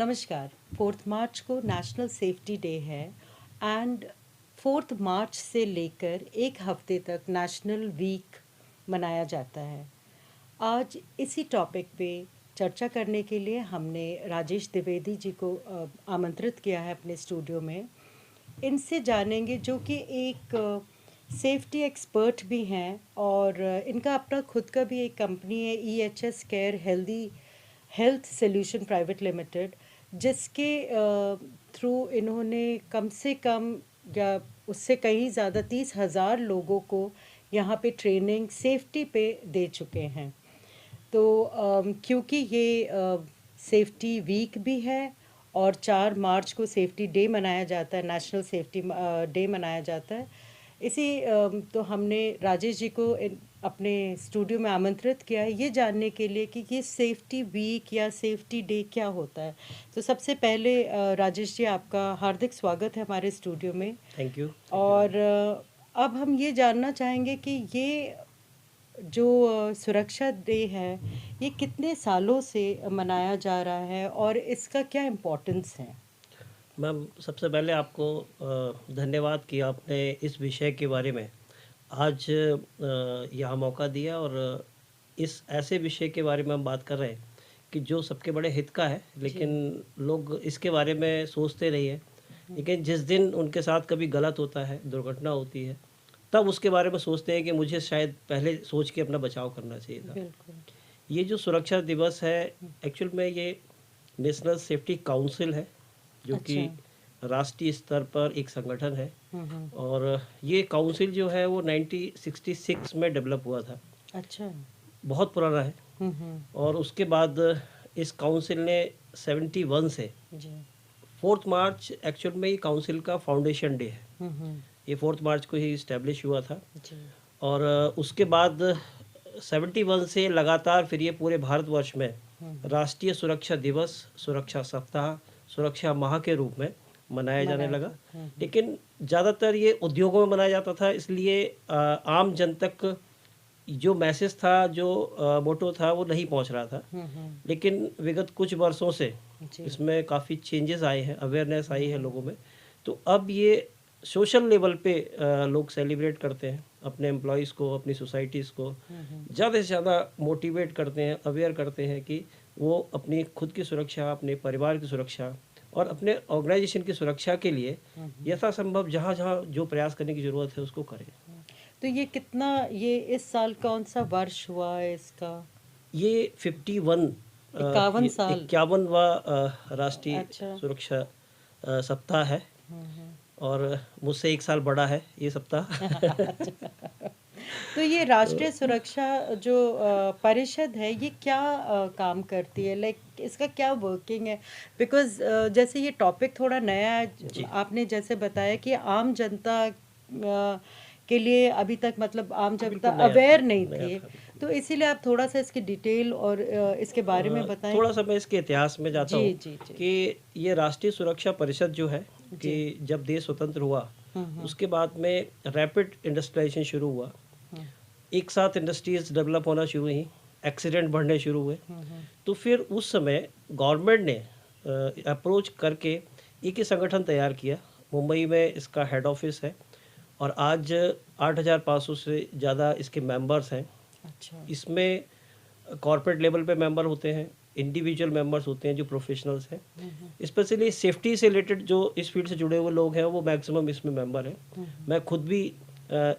नमस्कार। 4 मार्च को national safety day है एंड 4 मार्च से लेकर एक हफ्ते तक नेशनल वीक मनाया जाता है। आज इसी टॉपिक पे चर्चा करने के लिए हमने राजेश द्विवेदी जी को आमंत्रित किया है अपने स्टूडियो में। इनसे जानेंगे जो कि एक सेफ्टी एक्सपर्ट भी हैं और इनका अपना खुद का भी एक कंपनी है EHS care health solution private limited, जिसके थ्रू इन्होंने कम से कम या उससे कहीं ज़्यादा 30,000 लोगों को यहाँ पे ट्रेनिंग सेफ्टी पे दे चुके हैं। तो क्योंकि ये सेफ्टी वीक भी है और 4 मार्च को सेफ्टी डे मनाया जाता है, नेशनल सेफ्टी डे मनाया जाता है। तो हमने राजेश जी को अपने स्टूडियो में आमंत्रित किया है ये जानने के लिए कि ये सेफ्टी वीक या सेफ्टी डे क्या होता है। तो सबसे पहले राजेश जी, आपका हार्दिक स्वागत है हमारे स्टूडियो में। Thank you. और अब हम ये जानना चाहेंगे कि ये जो सुरक्षा डे है, ये कितने सालों से मनाया जा रहा है और इसका क्या इम्पोर्टेंस है? मैम, सबसे पहले आपको धन्यवाद कि आपने इस विषय के बारे में आज यहाँ मौका दिया और इस ऐसे विषय के बारे में हम बात कर रहे हैं कि जो सबके बड़े हित का है, लेकिन लोग इसके बारे में सोचते नहीं है। लेकिन जिस दिन उनके साथ कभी गलत होता है, दुर्घटना होती है, तब उसके बारे में सोचते हैं कि मुझे शायद पहले सोच के अपना बचाव करना चाहिए था। बिल्कुल। ये जो सुरक्षा दिवस है, एक्चुअल में ये नेशनल सेफ्टी काउंसिल है, जो कि अच्छा। राष्ट्रीय स्तर पर एक संगठन है। हम्म। और ये काउंसिल जो है वो 1966 में डेवलप हुआ था। अच्छा। बहुत पुराना है। हम्म। और उसके बाद इस काउंसिल ने 71 से जी। 4 मार्च एक्चुअल में ये काउंसिल का फाउंडेशन डे है। हम्म। ये 4 मार्च को ही इस्टेब्लिश हुआ था। जी। और उसके बाद 71 से लगातार फिर ये पूरे भारतवर्ष में राष्ट्रीय सुरक्षा दिवस, सुरक्षा सप्ताह, सुरक्षा माह के रूप में मनाया जाने मनाया लगा। जाता। लेकिन ज़्यादातर ये उद्योगों में मनाया जाता था, इसलिए आम जन तक जो मैसेज था, जो मोटो था, वो नहीं पहुंच रहा था। लेकिन विगत कुछ वर्षों से जी। इसमें काफ़ी चेंजेस आए हैं, अवेयरनेस आई है लोगों में। तो अब ये सोशल लेवल पे लोग सेलिब्रेट करते हैं, अपने एम्प्लॉयज़ को, अपनी सोसाइटीज़ को ज़्यादा से ज़्यादा मोटिवेट करते हैं, अवेयर करते हैं कि वो अपनी खुद की सुरक्षा, अपने परिवार की सुरक्षा और अपने ऑर्गेनाइजेशन की सुरक्षा के लिए यथासंभव जहाँ जहाँ जो प्रयास करने की ज़रूरत है उसको करें। तो ये इस साल कौन सा वर्ष हुआ है इसका? ये 51 51 साल। 51वां राष्ट्रीय अच्छा। सुरक्षा सप्ताह है। और मुझसे 1 साल बड़ा है ये सप्ताह। तो ये राष्ट्रीय सुरक्षा जो परिषद है, ये क्या काम करती है? लाइक इसका क्या वर्किंग है? बिकॉज जैसे ये टॉपिक थोड़ा नया है, जी। आपने जैसे बताया कि आम जनता के लिए अभी तक मतलब आम जनता बिल्कुल नया अवेयर था, नहीं नया थी। था बिल्कुल। तो इसीलिए आप थोड़ा सा इसकी डिटेल और इसके बारे में बताएं। थोड़ा सा मैं इसके इतिहास में जाता जी हूँ जी जी। कि ये राष्ट्रीय सुरक्षा परिषद जो है, जी। कि जब देश स्वतंत्र हुआ उसके बाद में रैपिड इंडस्ट्रियलाइजेशन शुरू हुआ। एक साथ इंडस्ट्रीज डेवलप होना शुरू हुई, एक्सीडेंट बढ़ने शुरू हुए। तो फिर उस समय गवर्नमेंट ने अप्रोच करके एक ही संगठन तैयार किया। मुंबई में इसका हेड ऑफिस है और आज 8,500 से ज़्यादा इसके मेंबर्स हैं। अच्छा। इसमें कॉर्पोरेट लेवल पे मेंबर होते हैं, इंडिविजुअल मेंबर्स होते हैं जो प्रोफेशनल्स हैं। स्पेशली सेफ्टी से रिलेटेड जो इस फील्ड से जुड़े हुए लोग हैं वो मैक्सिमम इसमें मेंबर हैं। मैं खुद भी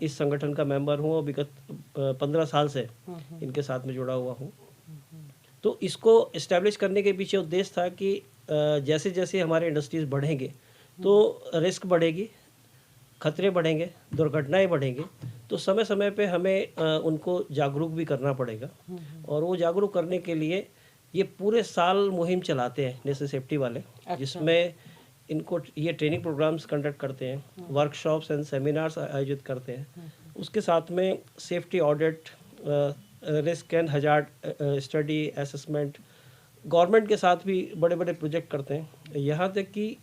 इस संगठन का मेंबर हूँ और विगत 15 साल से इनके साथ में जुड़ा हुआ हूँ। तो इसको इस्टेब्लिश करने के पीछे उद्देश्य था कि जैसे जैसे हमारे इंडस्ट्रीज बढ़ेंगे तो रिस्क बढ़ेगी, खतरे बढ़ेंगे, दुर्घटनाएं बढ़ेंगी। तो समय समय पे हमें उनको जागरूक भी करना पड़ेगा। और वो जागरूक करने के लिए ये पूरे साल मुहिम चलाते हैं नेशनल सेफ्टी वाले। अच्छा। जिसमें इनको ये ट्रेनिंग प्रोग्राम्स कंडक्ट करते हैं, वर्कशॉप्स एंड सेमिनार्स आयोजित करते हैं। उसके साथ में safety audit, risk and hazard study, assessment, government के साथ भी बड़े बड़े प्रोजेक्ट करते हैं। यहाँ तक कि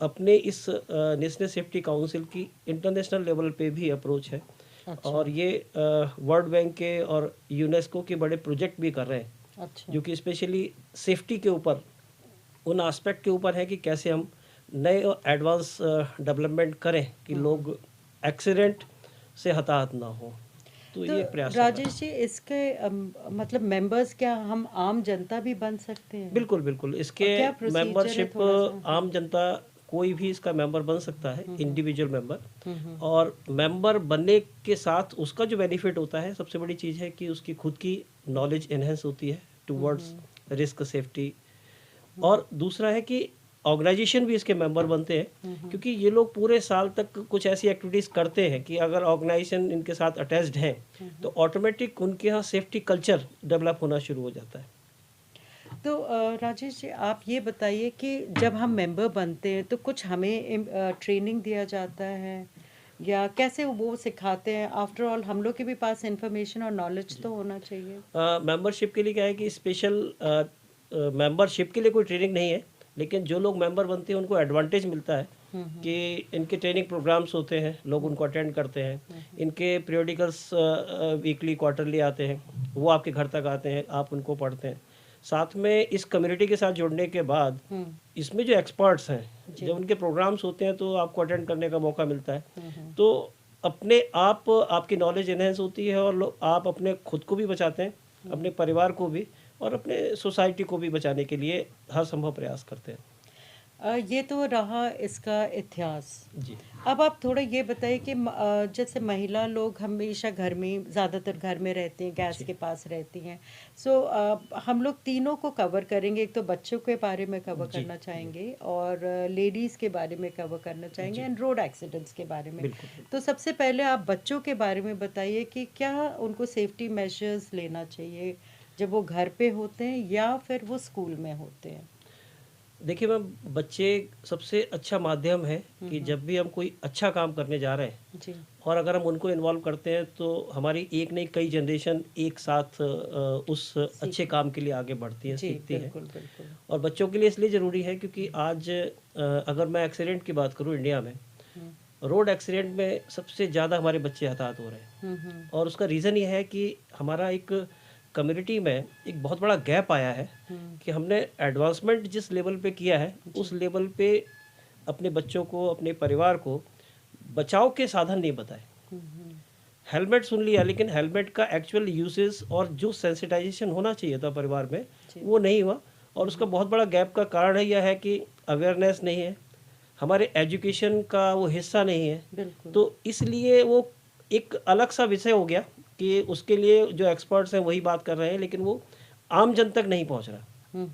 अपने इस नेशनल सेफ्टी काउंसिल की इंटरनेशनल लेवल पे भी अप्रोच है। अच्छा। और ये वर्ल्ड बैंक के और यूनेस्को के बड़े प्रोजेक्ट भी कर रहे हैं, अच्छा। जो कि स्पेशली सेफ्टी के ऊपर उन एस्पेक्ट के ऊपर है कि कैसे हम नए और एडवांस डेवलपमेंट करें कि लोग एक्सीडेंट से हताहत ना हो। तो तो ये एक प्रयास चल रहा है। राजेश जी, इसके मतलब मेंबर्स क्या हम आम जनता भी बन सकते हैं? बिल्कुल, बिल्कुल। और इसके क्या प्रोसीजर है, मेंबरशिप थोड़ा सा? आम जनता कोई भी इसका मेंबर बन सकता है, इंडिविजुअल मेंबर। हम्म। और मेंबर बनने के साथ उसका जो बेनिफिट होता है, सबसे बड़ी चीज़ है कि उसकी खुद की नॉलेज एनहेंस होती है टुवर्ड्स रिस्क सेफ्टी। और दूसरा है कि ऑर्गेनाइजेशन भी इसके मेंबर बनते हैं, क्योंकि ये लोग पूरे साल तक कुछ ऐसी एक्टिविटीज़ करते हैं कि अगर ऑर्गेनाइजेशन इनके साथ अटैच्ड हैं तो ऑटोमेटिक उनके यहाँ सेफ्टी कल्चर डेवलप होना शुरू हो जाता है। तो राजेश जी, आप ये बताइए कि जब हम मेंबर बनते हैं तो कुछ हमें ट्रेनिंग दिया जाता है, या कैसे वो सिखाते हैं? आफ्टर ऑल हम लोग के भी पास इंफॉर्मेशन और नॉलेज तो होना चाहिए। मेंबरशिप के लिए क्या है कि स्पेशल मेंबरशिप के लिए कोई ट्रेनिंग नहीं है, लेकिन जो लोग मेंबर बनते हैं उनको एडवांटेज मिलता है कि इनके ट्रेनिंग प्रोग्राम्स होते हैं, लोग उनको अटेंड करते हैं। इनके पीरियडिकल्स वीकली क्वार्टरली आते हैं, वो आपके घर तक आते हैं, आप उनको पढ़ते हैं। साथ में इस कम्युनिटी के साथ जुड़ने के बाद इसमें जो एक्सपर्ट्स हैं, जब उनके प्रोग्राम्स होते हैं तो आपको अटेंड करने का मौका मिलता है। तो अपने आप आपकी नॉलेज एनहेंस होती है और आप अपने खुद को भी बचाते हैं, अपने परिवार को भी, और अपने सोसाइटी को भी बचाने के लिए हर संभव प्रयास करते हैं। ये तो रहा इसका इतिहास। जी अब आप थोड़ा ये बताइए कि जैसे महिला लोग हमेशा घर में, ज़्यादातर घर में रहती हैं, गैस जी के पास रहती हैं। सो हम लोग तीनों को कवर करेंगे। एक तो बच्चों के बारे में कवर जी करना चाहेंगे, और लेडीज़ के बारे में कवर करना चाहेंगे, जी एंड रोड एक्सीडेंट्स के बारे में। बिल्कुल बिल्कुल। तो सबसे पहले आप बच्चों के बारे में बताइए कि क्या उनको सेफ्टी मेजर्स लेना चाहिए जब वो घर पे होते हैं या फिर वो स्कूल में होते हैं? देखिए मैम, बच्चे सबसे अच्छा माध्यम है कि जब भी हम कोई अच्छा काम करने जा रहे हैं जी और अगर हम उनको इन्वॉल्व करते हैं तो हमारी एक नहीं कई जनरेशन एक साथ उस अच्छे सीख काम के लिए आगे बढ़ती है, जी, सीखती है। बिल्कुल बिल्कुल। और बच्चों के लिए इसलिए ज़रूरी है क्योंकि आज अगर मैं एक्सीडेंट की बात करूं इंडिया में, रोड एक्सीडेंट में सबसे ज़्यादा हमारे बच्चे हताहत हो रहे हैं। और उसका रीज़न ये है कि हमारा एक कम्युनिटी में एक बहुत बड़ा गैप आया है कि हमने एडवांसमेंट जिस लेवल पे किया है उस लेवल पे अपने बच्चों को, अपने परिवार को बचाव के साधन नहीं बताए। हेलमेट सुन लिया, लेकिन हेलमेट का एक्चुअल यूसेज और जो सेंसिटाइजेशन होना चाहिए था परिवार में, वो नहीं हुआ। और उसका बहुत बड़ा गैप का कारण है यह है कि अवेयरनेस नहीं है, हमारे एजुकेशन का वो हिस्सा नहीं है। बिल्कुल। तो इसलिए वो एक अलग सा विषय हो गया कि उसके लिए जो एक्सपर्ट्स हैं वही बात कर रहे हैं, लेकिन वो आम जन तक नहीं पहुंच रहा।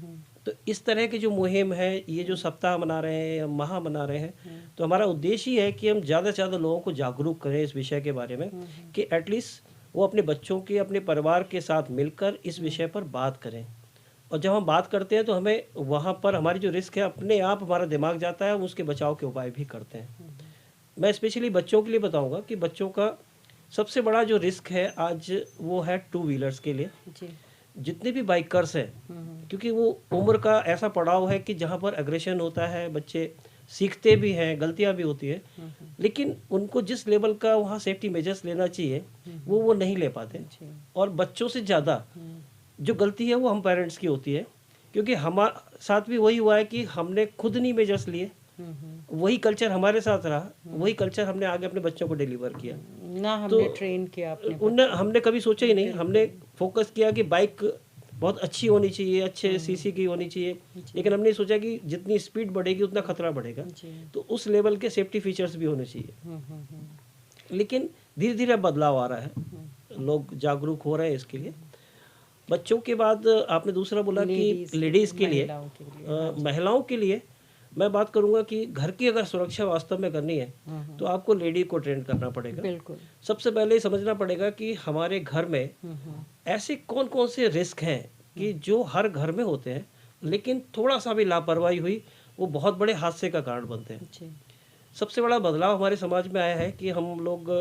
तो इस तरह की जो मुहिम है, ये जो सप्ताह मना रहे हैं या माह मना रहे हैं, तो हमारा उद्देश्य ही है कि हम ज़्यादा से ज़्यादा लोगों को जागरूक करें इस विषय के बारे में, कि एटलीस्ट वो अपने बच्चों के, अपने परिवार के साथ मिलकर इस विषय पर बात करें। और जब हम बात करते हैं तो हमें वहाँ पर हमारी जो रिस्क है अपने आप हमारा दिमाग जाता है, हम उसके बचाव के उपाय भी करते हैं। मैं स्पेशली बच्चों के लिए बताऊंगा कि बच्चों का सबसे बड़ा जो रिस्क है आज वो है टू व्हीलर्स के लिए। जी। जितने भी बाइकर्स हैं, क्योंकि वो उम्र का ऐसा पड़ाव है कि जहाँ पर एग्रेशन होता है, बच्चे सीखते भी हैं, गलतियाँ भी होती है, लेकिन उनको जिस लेवल का वहाँ सेफ्टी मेजर्स लेना चाहिए वो नहीं ले पाते। जी। और बच्चों से ज़्यादा जो गलती है वो हम पेरेंट्स की होती है, क्योंकि हमारे साथ भी वही हुआ है कि हमने खुद नहीं मेजर्स लिए, वही कल्चर हमारे साथ रहा, वही कल्चर हमने आगे अपने बच्चों को डिलीवर किया। ना तो हमने ट्रेन किया अपने उनने बच्चों हमने कभी सोचा ही नहीं, बिल्कुल। हमने फोकस किया कि बाइक बहुत अच्छी होनी चाहिए, अच्छे सीसी की होनी चाहिए, लेकिन हमने सोचा कि जितनी स्पीड बढ़ेगी उतना खतरा बढ़ेगा, जी। तो उस लेवल के सेफ्टी फीचर्स भी होने चाहिए। लेकिन धीरे धीरे अब बदलाव आ रहा है, लोग जागरूक हो रहे हैं इसके लिए। बच्चों के बाद आपने दूसरा बोला कि लेडीज़ के लिए, महिलाओं के लिए। महिलाओं के लिए मैं बात करूंगा कि घर की अगर सुरक्षा वास्तव में करनी है तो आपको लेडी को ट्रेन करना पड़ेगा। बिल्कुल। सबसे पहले समझना पड़ेगा कि हमारे घर में ऐसे कौन कौन से रिस्क हैं कि जो हर घर में होते हैं, लेकिन थोड़ा सा भी लापरवाही हुई वो बहुत बड़े हादसे का कारण बनते हैं। जी। सबसे बड़ा बदलाव हमारे समाज में आया है कि हम लोग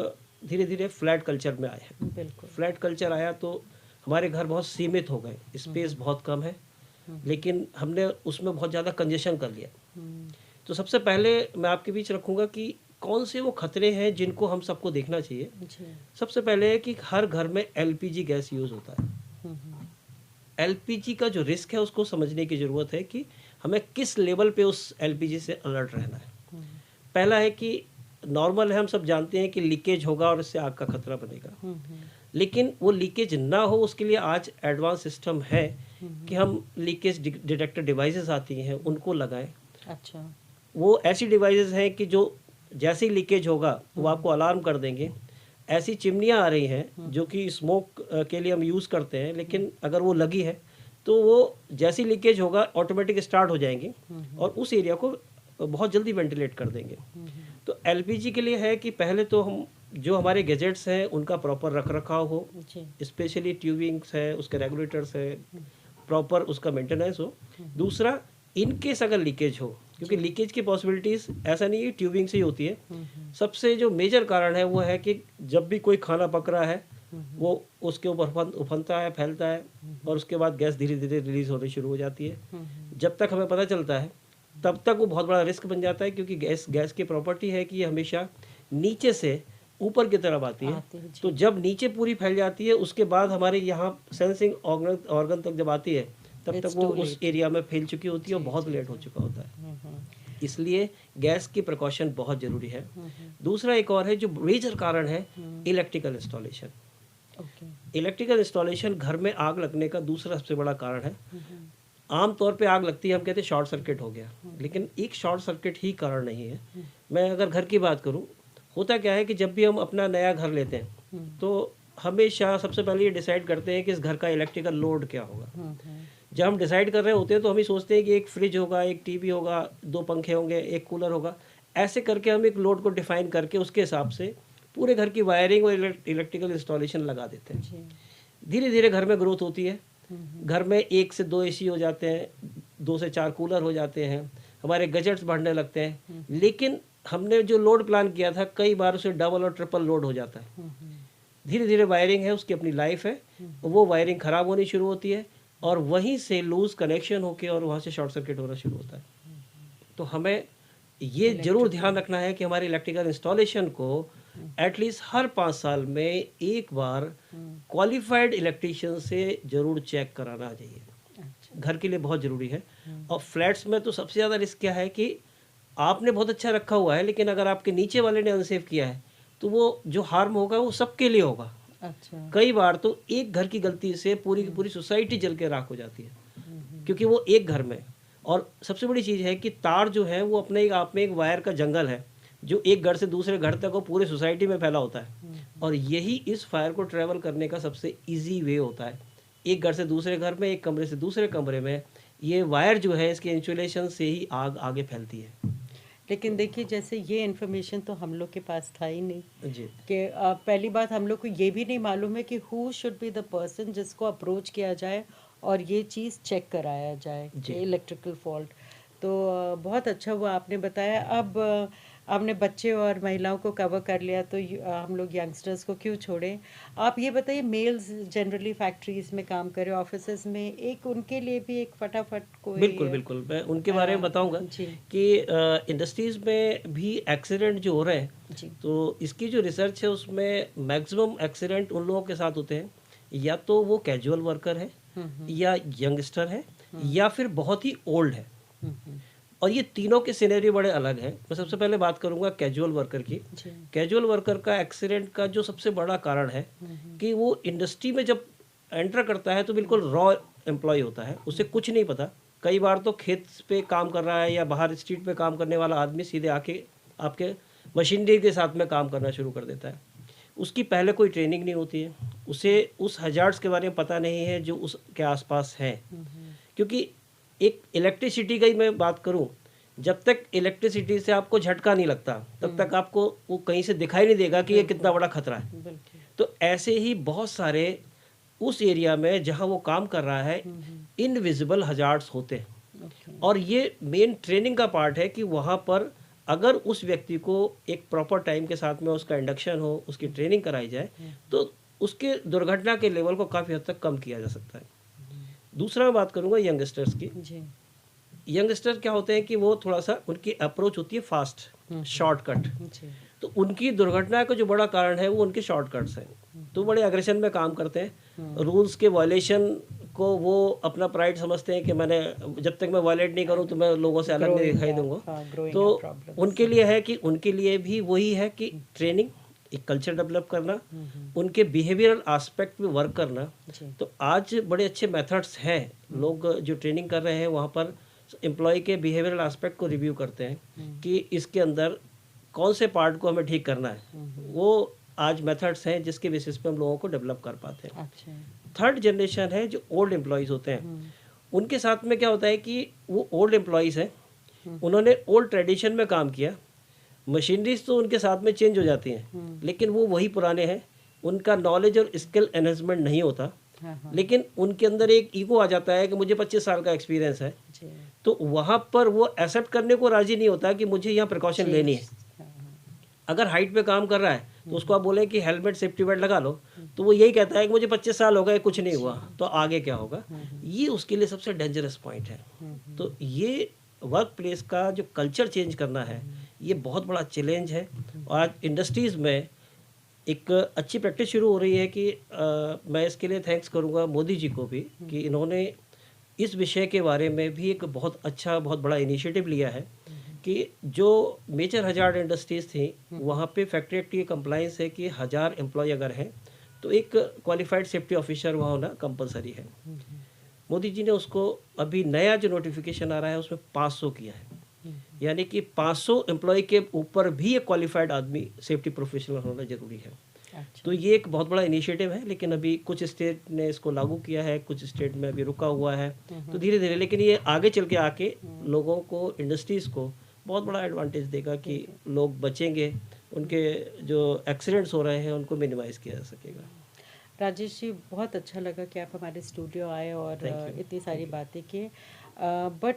धीरे धीरे फ्लैट कल्चर में आए हैं। बिल्कुल। फ्लैट कल्चर आया तो हमारे घर बहुत सीमित हो गए, स्पेस बहुत कम है, लेकिन हमने उसमें बहुत ज़्यादा कंजेशन कर लिया। तो सबसे पहले मैं आपके बीच रखूँगा कि कौन से वो खतरे हैं जिनको हम सबको देखना चाहिए। जी। सबसे पहले है कि हर घर में एलपीजी गैस यूज़ होता है। एलपीजी का जो रिस्क है उसको समझने की ज़रूरत है कि हमें किस लेवल पे उस एलपीजी से अलर्ट रहना है। पहला है कि नॉर्मल है, हम सब जानते हैं कि लीकेज होगा और इससे आग का खतरा बनेगा, लेकिन वो लीकेज ना हो उसके लिए आज एडवांस सिस्टम है कि हम लीकेज डिटेक्टर डिवाइसेस आती हैं उनको लगाएं। अच्छा। वो ऐसी डिवाइसेस हैं कि जो जैसे ही लीकेज होगा वो आपको अलार्म कर देंगे। ऐसी चिमनियाँ आ रही हैं जो कि स्मोक के लिए हम यूज़ करते हैं, लेकिन अगर वो लगी है तो वो जैसी लीकेज होगा ऑटोमेटिक स्टार्ट हो जाएंगी और उस एरिया को बहुत जल्दी वेंटिलेट कर देंगे। तो एलपीजी के लिए है कि पहले तो हम जो हमारे गैजेट्स हैं उनका प्रॉपर रख रखाव हो, स्पेशली ट्यूबिंग्स है, उसके रेगुलेटर्स है, प्रॉपर उसका मेंटेनेंस हो। दूसरा, इनकेस अगर लीकेज हो, क्योंकि लीकेज की पॉसिबिलिटीज़ ऐसा नहीं है ट्यूबिंग से ही होती है, सबसे जो मेजर कारण है वो है कि जब भी कोई खाना पक रहा है वो उसके ऊपर उफनता है, फैलता है और उसके बाद गैस धीरे धीरे रिलीज होनी शुरू हो जाती है। जब तक हमें पता चलता है तब तक वो बहुत बड़ा रिस्क बन जाता है, क्योंकि गैस की प्रॉपर्टी है कि ये हमेशा नीचे से ऊपर की तरफ आती है। तो जब नीचे पूरी फैल जाती है उसके बाद हमारे यहाँ सेंसिंग ऑर्गन तक जब आती है तब तक वो उस एरिया में फैल चुकी होती है और बहुत लेट हो चुका होता है। इसलिए गैस की प्रिकॉशन बहुत ज़रूरी है। दूसरा एक और है जो मेजर कारण है, इलेक्ट्रिकल इंस्टॉलेशन। इलेक्ट्रिकल इंस्टॉलेशन घर में आग लगने का दूसरा सबसे बड़ा कारण है। आम तौर पे आग लगती है, हम कहते हैं शॉर्ट सर्किट हो गया, लेकिन एक शॉर्ट सर्किट ही कारण नहीं है। मैं अगर घर की बात करूं, होता क्या है कि जब भी हम अपना नया घर लेते हैं तो हमेशा सबसे पहले ये डिसाइड करते हैं कि इस घर का इलेक्ट्रिकल लोड क्या होगा। जब हम डिसाइड कर रहे होते हैं तो हम ही सोचते हैं कि एक फ्रिज होगा, एक टीवी होगा, 2 पंखे होंगे, एक कूलर होगा। ऐसे करके हम एक लोड को डिफाइन करके उसके हिसाब से पूरे घर की वायरिंग और इलेक्ट्रिकल इंस्टॉलेशन लगा देते हैं। धीरे धीरे घर में ग्रोथ होती है, घर में 1 से 2 एसी हो जाते हैं, 2 से 4 कूलर हो जाते हैं, हमारे गैजेट्स बढ़ने लगते हैं, लेकिन हमने जो लोड प्लान किया था कई बार उसे डबल और ट्रिपल लोड हो जाता है। धीरे धीरे वायरिंग है उसकी अपनी लाइफ है, वो वायरिंग ख़राब होनी शुरू होती है और वहीं से लूज़ कनेक्शन होके और वहाँ से शॉर्ट सर्किट होना शुरू होता है। तो हमें ये ज़रूर ध्यान रखना है कि हमारे इलेक्ट्रिकल इंस्टॉलेशन को एटलीस्ट हर 5 साल में एक बार क्वालिफाइड इलेक्ट्रीशियन से ज़रूर चेक कराना चाहिए। घर के लिए बहुत ज़रूरी है। और फ्लैट्स में तो सबसे ज़्यादा रिस्क क्या है कि आपने बहुत अच्छा रखा हुआ है, लेकिन अगर आपके नीचे वाले ने अनसेफ किया है तो वो जो हार्म होगा वो सबके लिए होगा। अच्छा। कई बार तो एक घर की गलती से पूरी की पूरी सोसाइटी जल के राख हो जाती है, क्योंकि वो एक घर में। और सबसे बड़ी चीज़ है कि तार जो है वो अपने आप में एक वायर का जंगल है जो एक घर से दूसरे घर तक और पूरे सोसाइटी में फैला होता है, और यही इस फायर को ट्रैवल करने का सबसे इजी वे होता है। एक घर से दूसरे घर में, एक कमरे से दूसरे कमरे में, ये वायर जो है इसके इंसुलेशन से ही आग आगे फैलती है। लेकिन देखिए, जैसे ये इन्फॉर्मेशन तो हम लोग के पास था ही नहीं जी कि पहली बात हम लोग को ये भी नहीं मालूम है कि who should be the person जिसको अप्रोच किया जाए और ये चीज़ चेक कराया जाए कि इलेक्ट्रिकल फॉल्ट। तो बहुत अच्छा हुआ आपने बताया। अब आपने बच्चे और महिलाओं को कवर कर लिया, तो हम लोग यंगस्टर्स को क्यों छोड़ें। आप ये बताइए, मेल्स जनरली फैक्ट्रीज में काम करें, ऑफिसेज में, एक उनके लिए भी एक फटाफट कोई। बिल्कुल बिल्कुल, मैं उनके बारे में बताऊंगा कि इंडस्ट्रीज़ में भी एक्सीडेंट जो हो रहे हैं, तो इसकी जो रिसर्च है उसमें मैक्सिमम एक्सीडेंट उन लोगों के साथ होते हैं या तो वो कैजुअल वर्कर है या यंगस्टर है या फिर बहुत ही ओल्ड है। और ये तीनों के सिनेरियो बड़े अलग हैं। मैं सबसे पहले बात करूंगा कैजुअल वर्कर की। कैजुअल वर्कर का एक्सीडेंट का जो सबसे बड़ा कारण है कि वो इंडस्ट्री में जब एंटर करता है तो बिल्कुल रॉ एम्प्लॉय होता है, उसे कुछ नहीं पता। कई बार तो खेत पे काम कर रहा है या बाहर स्ट्रीट पे काम करने वाला आदमी सीधे आके आपके मशीनरी के साथ में काम करना शुरू कर देता है। उसकी पहले कोई ट्रेनिंग नहीं होती है, उसे उस हजार्ड्स के बारे में पता नहीं है जो उसके आसपास हैं। क्योंकि एक इलेक्ट्रिसिटी का ही मैं बात करूं, जब तक इलेक्ट्रिसिटी से आपको झटका नहीं लगता तब तक आपको वो कहीं से दिखाई नहीं देगा कि ये कितना बड़ा खतरा है। तो ऐसे ही बहुत सारे उस एरिया में जहां वो काम कर रहा है इनविजिबल हजार्ड्स होते हैं। और ये मेन ट्रेनिंग का पार्ट है कि वहाँ पर अगर उस व्यक्ति को एक प्रॉपर टाइम के साथ में उसका इंडक्शन हो, उसकी ट्रेनिंग कराई जाए तो उसके दुर्घटना के लेवल को काफ़ी हद तक कम किया जा सकता है। दूसरा मैं बात करूंगा यंगस्टर्स की। यंगस्टर क्या होते हैं कि वो थोड़ा सा उनकी अप्रोच होती है फास्ट, शॉर्टकट। तो उनकी दुर्घटना का जो बड़ा कारण है वो उनके शॉर्टकट्स हैं। तो बड़े एग्रेशन में काम करते हैं, रूल्स के वायलेशन को वो अपना प्राइड समझते हैं कि मैंने जब तक मैं वायलेट नहीं करूं तो मैं लोगों से अलग नहीं दिखाई दूंगा। तो उनके लिए है कि उनके लिए भी वही है कि ट्रेनिंग, एक कल्चर डेवलप करना, उनके बिहेवियरल एस्पेक्ट में वर्क करना। तो आज बड़े अच्छे मेथड्स हैं, लोग जो ट्रेनिंग कर रहे हैं वहाँ पर एम्प्लॉय के बिहेवियरल एस्पेक्ट को रिव्यू करते हैं कि इसके अंदर कौन से पार्ट को हमें ठीक करना है। वो आज मेथड्स हैं जिसके बेसिस पे हम लोगों को डेवलप कर पाते हैं। थर्ड जनरेशन है जो ओल्ड एम्प्लॉयज़ होते हैं, उनके साथ में क्या होता है कि वो ओल्ड एम्प्लॉयज़ हैं, उन्होंने ओल्ड ट्रेडिशन में काम किया, मशीनरीज तो उनके साथ में चेंज हो जाती हैं लेकिन वो वही पुराने हैं, उनका नॉलेज और स्किल एनहेंसमेंट नहीं होता। लेकिन उनके अंदर एक ईगो आ जाता है कि मुझे 25 साल का एक्सपीरियंस है, तो वहाँ पर वो एक्सेप्ट करने को राजी नहीं होता कि मुझे यहाँ प्रिकॉशन लेनी है। अगर हाइट पे काम कर रहा है तो उसको आप बोले कि हेलमेट सेफ्टी बेल्ट लगा लो, तो वो यही कहता है कि मुझे 25 साल हो गए कुछ नहीं हुआ, तो आगे क्या होगा। ये उसके लिए सबसे डेंजरस पॉइंट है। तो ये वर्क प्लेस का जो कल्चर चेंज करना है, ये बहुत बड़ा चैलेंज है। और आज इंडस्ट्रीज़ में एक अच्छी प्रैक्टिस शुरू हो रही है कि मैं इसके लिए थैंक्स करूँगा मोदी जी को भी कि इन्होंने इस विषय के बारे में भी एक बहुत अच्छा, बहुत बड़ा इनिशिएटिव लिया है कि जो मेजर हजार्ड इंडस्ट्रीज़ थी वहाँ पे फैक्ट्री एक्ट की कंप्लाइंस है कि 1000 एम्प्लॉय अगर हैं तो एक क्वालिफाइड सेफ्टी ऑफिसर वहाँ होना कंपलसरी है। मोदी जी ने उसको अभी नया जो नोटिफिकेशन आ रहा है उसमें 500 किया है, यानी कि 500 एम्प्लॉय के ऊपर भी एक क्वालिफाइड आदमी सेफ्टी प्रोफेशनल होना ज़रूरी है। तो ये एक बहुत बड़ा इनिशिएटिव है, लेकिन अभी कुछ स्टेट ने इसको लागू किया है, कुछ स्टेट में अभी रुका हुआ है। तो धीरे धीरे, लेकिन ये आगे चल के आके लोगों को, इंडस्ट्रीज़ को बहुत बड़ा एडवांटेज देगा कि लोग बचेंगे, उनके जो एक्सीडेंट्स हो रहे हैं उनको मिनिमाइज़ किया जा सकेगा। राजेश जी, बहुत अच्छा लगा कि आप हमारे स्टूडियो आए और इतनी सारी बातें की। बट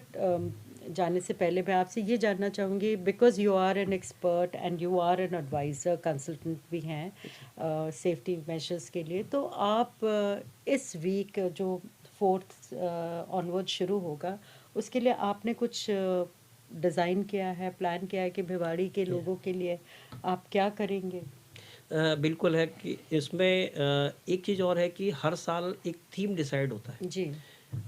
जाने से पहले मैं आपसे ये जानना चाहूँगी, because you are an expert and you are an adviser, consultant भी हैं सेफ्टी मेजर्स के लिए, तो आप इस वीक जो 4th ऑनवर्ड शुरू होगा उसके लिए आपने कुछ डिज़ाइन किया है, प्लान किया है कि भिवाड़ी के लोगों के लिए आप क्या करेंगे? बिल्कुल है कि इसमें एक चीज़ और है कि हर साल एक थीम डिसाइड होता है जी।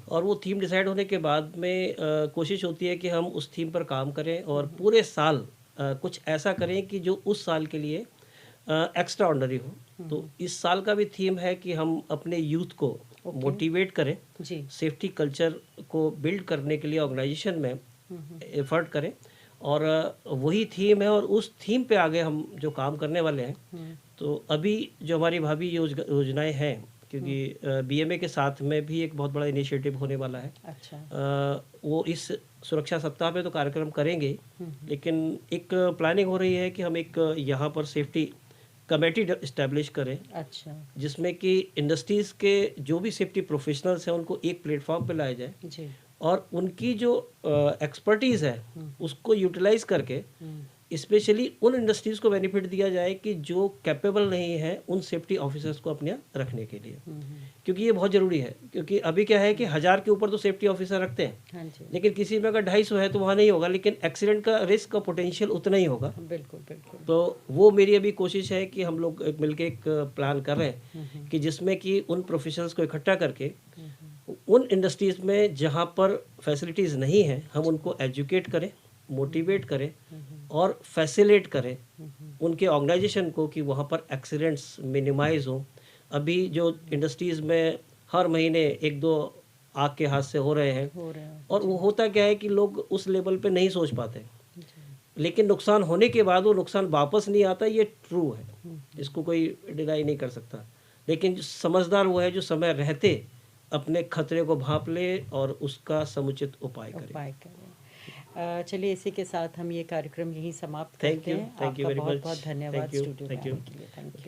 और वो थीम डिसाइड होने के बाद में कोशिश होती है कि हम उस थीम पर काम करें और पूरे साल कुछ ऐसा करें कि जो उस साल के लिए एक्स्ट्रा ऑर्डिनरी हो। तो इस साल का भी थीम है कि हम अपने यूथ को मोटिवेट करें, सेफ्टी कल्चर को बिल्ड करने के लिए ऑर्गेनाइजेशन में एफर्ट करें, और वही थीम है और उस थीम पे आगे हम जो काम करने वाले हैं। तो अभी जो हमारी भावी योजनाएं हैं, क्योंकि बीएमए के साथ में भी एक बहुत बड़ा इनिशिएटिव होने वाला है। वो इस सुरक्षा सप्ताह पे तो कार्यक्रम करेंगे, लेकिन एक प्लानिंग हो रही है कि हम एक यहाँ पर सेफ्टी कमेटी इस्टेब्लिश करें, जिसमें कि इंडस्ट्रीज़ के जो भी सेफ्टी प्रोफेशनल्स हैं उनको एक प्लेटफॉर्म पे लाया जाए और उनकी जो एक्सपर्टीज़ है उसको यूटिलाइज करके स्पेशली उन इंडस्ट्रीज़ को बेनिफिट दिया जाए कि जो कैपेबल नहीं है उन सेफ्टी ऑफिसर्स को अपने यहाँ रखने के लिए, क्योंकि ये बहुत ज़रूरी है। क्योंकि अभी क्या है कि 1000 के ऊपर तो सेफ्टी ऑफिसर रखते हैं, लेकिन किसी में अगर 250 है तो वहाँ नहीं होगा, लेकिन एक्सीडेंट का रिस्क का पोटेंशियल उतना ही होगा। बिल्कुल बिल्कुल। तो वो मेरी अभी कोशिश है कि हम लोग मिलकर एक प्लान कर रहे हैं कि जिसमें कि उन प्रोफेशनल्स को इकट्ठा करके उन इंडस्ट्रीज़ में जहाँ पर फैसिलिटीज़ नहीं हैं हम उनको एजुकेट करें, मोटिवेट करें और फैसिलिटेट करें उनके ऑर्गेनाइजेशन को कि वहाँ पर एक्सीडेंट्स मिनिमाइज हो। अभी जो इंडस्ट्रीज़ में हर महीने 1-2 आग के हादसे हो रहे हैं और वो होता क्या है कि लोग उस लेवल पे नहीं सोच पाते, लेकिन नुकसान होने के बाद वो नुकसान वापस नहीं आता, ये ट्रू है, इसको कोई डिनाई नहीं कर सकता। लेकिन जो समझदार वो है जो समय रहते अपने खतरे को भांप ले और उसका समुचित उपाय करे। चलिए, इसी के साथ हम ये कार्यक्रम यहीं समाप्त करते हैं। Thank you very much. बहुत बहुत धन्यवाद स्टूडियो में आने के लिए। Thank you.